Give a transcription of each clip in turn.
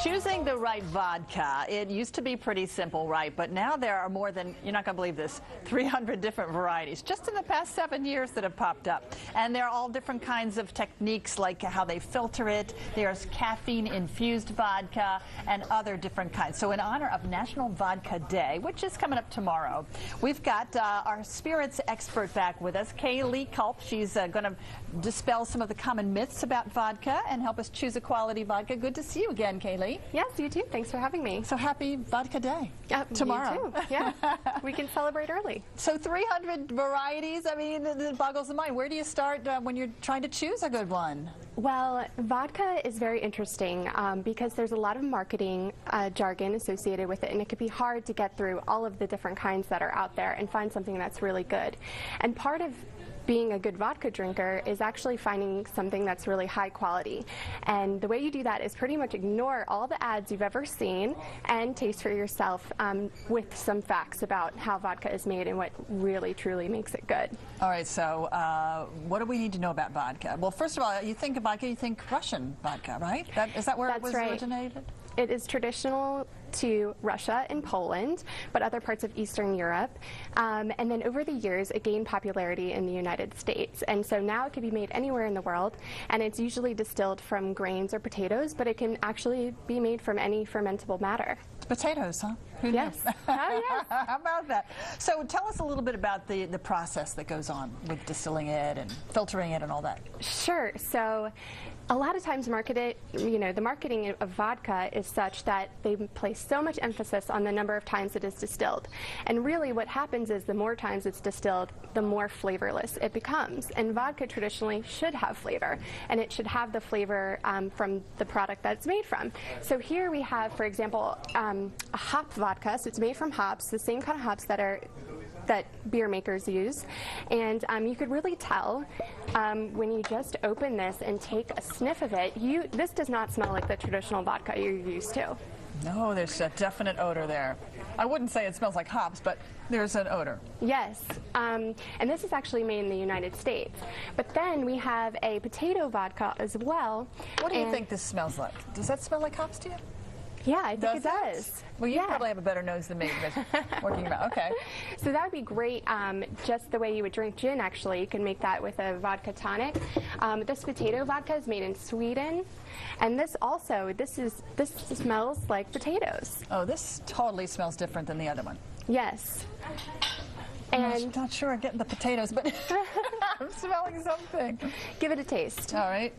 Choosing the right vodka, it used to be pretty simple, right? But now there are more than, you're not going to believe this, 300 different varieties just in the past 7 years that have popped up. And they're all different kinds of techniques, like how they filter it. There's caffeine-infused vodka and other different kinds. So in honor of National Vodka Day, which is coming up tomorrow, we've got our spirits expert back with us, Kayleigh Kulp. She's going to dispel some of the common myths about vodka and help us choose a quality vodka. Good to see you again, Kayleigh. Yes, you too. Thanks for having me. So happy Vodka Day tomorrow. You too. Yeah, we can celebrate early. So 300 varieties, I mean, it boggles the mind. Where do you start when you're trying to choose a good one? Well, vodka is very interesting because there's a lot of marketing jargon associated with it, and it could be hard to get through all of the different kinds that are out there and find something that's really good. And part of being a good vodka drinker is actually finding something that's really high quality. And the way you do that is pretty much ignore all the ads you've ever seen and taste for yourself with some facts about how vodka is made and what really truly makes it good. All right, so what do we need to know about vodka? Well, first of all, you think of vodka, you think Russian vodka, right? Is that where it was originated? It is traditional to Russia and Poland, but other parts of Eastern Europe. And then over the years, it gained popularity in the United States. And so now it can be made anywhere in the world, and it's usually distilled from grains or potatoes, but it can actually be made from any fermentable matter. Potatoes, huh? Who yes. knew? Oh, yes. How about that? So tell us a little bit about the process that goes on with distilling it and filtering it and all that. Sure. So a lot of times the marketing of vodka is such that they place so much emphasis on the number of times it is distilled. And really what happens is the more times it's distilled, the more flavorless it becomes. And vodka traditionally should have flavor, and it should have the flavor from the product that it's made from. So here we have, for example, a hop vodka. So it's made from hops, the same kind of hops that beer makers use. And you could really tell when you just open this and take a sniff of it, this does not smell like the traditional vodka you're used to. No, there's a definite odor there. I wouldn't say it smells like hops, but there's an odor. Yes, and this is actually made in the United States. But then we have a potato vodka as well. What do you think this smells like? Does that smell like hops to you? Yeah, I think it does. Well, you probably have a better nose than me, but working about. Okay. So that would be great. Just the way you would drink gin, actually, you can make that with a vodka tonic. This potato vodka is made in Sweden, and this smells like potatoes. Oh, this totally smells different than the other one. Yes. I'm not sure I'm getting the potatoes, but I'm smelling something. Give it a taste. All right.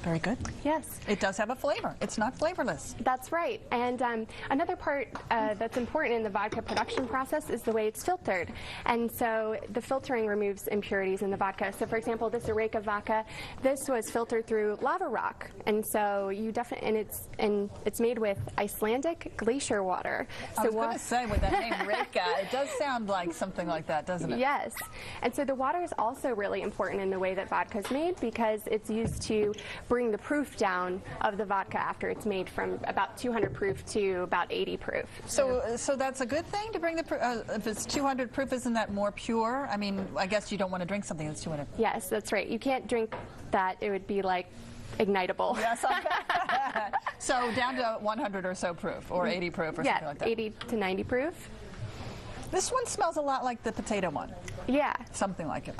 Very good. Yes. It does have a flavor. It's not flavorless. That's right. And another part that's important in the vodka production process is the way it's filtered. And so the filtering removes impurities in the vodka. So for example, this Eureka vodka, this was filtered through lava rock. And so it's made with Icelandic glacier water. So I was going to say, with that name Eureka, it does sound like something like that, doesn't it? Yes. And so the water is also really important in the way that vodka is made because it's used to bring the proof down of the vodka after it's made from about 200 proof to about 80 proof. So that's a good thing to bring the proof? If it's 200 proof, isn't that more pure? I mean, I guess you don't want to drink something that's 200. Yes, that's right. You can't drink that. It would be like ignitable. Yes. So down to 100 or so proof, or 80 proof, or something like that. 80 to 90 proof. This one smells a lot like the potato one. Yeah. Something like it.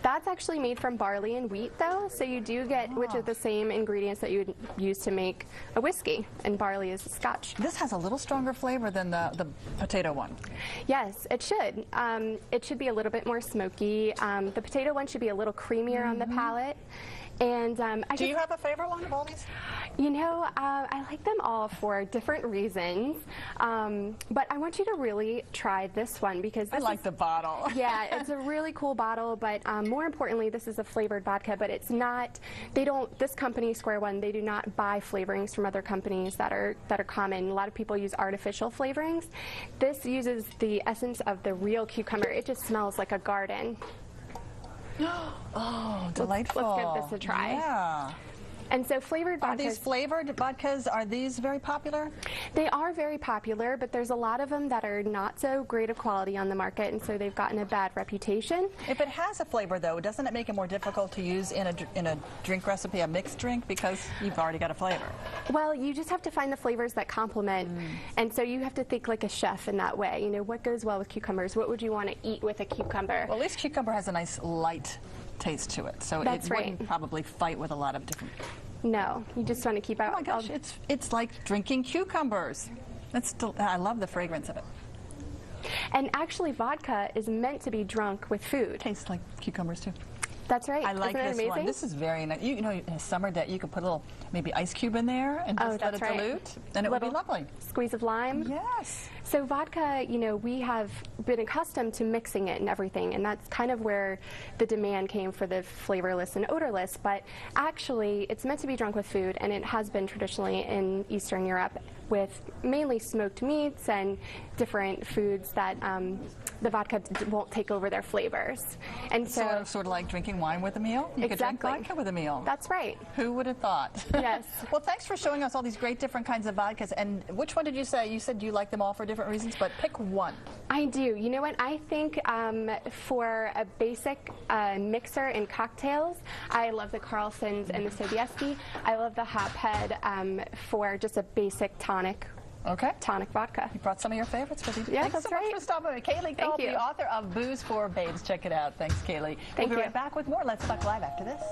That's actually made from barley and wheat, though, so you do get which are the same ingredients that you would use to make a whiskey, and barley is scotch. This has a little stronger flavor than the potato one. Yes, it should. It should be a little bit more smoky. The potato one should be a little creamier on the palate. And do you have a favorite one of all these? You know, I like them all for different reasons, but I want you to really try this one because I like the bottle. Yeah, it's a really cool bottle, but more importantly, this is a flavored vodka, but it's not, this company, Square One, they do not buy flavorings from other companies that are common. A lot of people use artificial flavorings. This uses the essence of the real cucumber. It just smells like a garden. Oh, delightful. Let's give this a try. Yeah. And so flavored vodkas. Are these flavored vodkas, are these very popular? They are very popular, but there's a lot of them that are not so great of quality on the market, and so they've gotten a bad reputation. If it has a flavor, though, doesn't it make it more difficult to use in a drink recipe, a mixed drink, because you've already got a flavor? Well, you just have to find the flavors that complement, and so you have to think like a chef in that way. You know, what goes well with cucumbers? What would you want to eat with a cucumber? Well, at least cucumber has a nice light taste to it, so That's it right. wouldn't probably fight with a lot of different... No, you just want to keep out. Oh my gosh, it's like drinking cucumbers. I love the fragrance of it. And actually, vodka is meant to be drunk with food. Tastes like cucumbers too. That's right. I like Isn't that this amazing? one. This is very nice. You know, in a summer day, you could put a little maybe ice cube in there and just let it dilute, and it would be lovely. Squeeze of lime. Yes. So vodka, you know, we have been accustomed to mixing it and everything, and that's kind of where the demand came for the flavorless and odorless. But actually, it's meant to be drunk with food, and it has been traditionally in Eastern Europe with mainly smoked meats and different foods that the vodka won't take over their flavors. And so, sort of like drinking wine with a meal. You could drink vodka with a meal. That's right. Who would have thought? Yes. Well, thanks for showing us all these great different kinds of vodkas. And which one did you say? You said you like them all for different reasons, but pick one. I do. You know what? I think for a basic mixer in cocktails, I love the Carlsons and the Sobieski. I love the Hophead for just a basic tonic. Okay. Tonic vodka. You brought some of your favorites with you. Yeah, Thanks that's so much for stopping by. Kayleigh Kulp, the author of Booze for Babes. Check it out. Thanks, Kayleigh. Thank you. We'll be right back with more Let's Talk Live after this.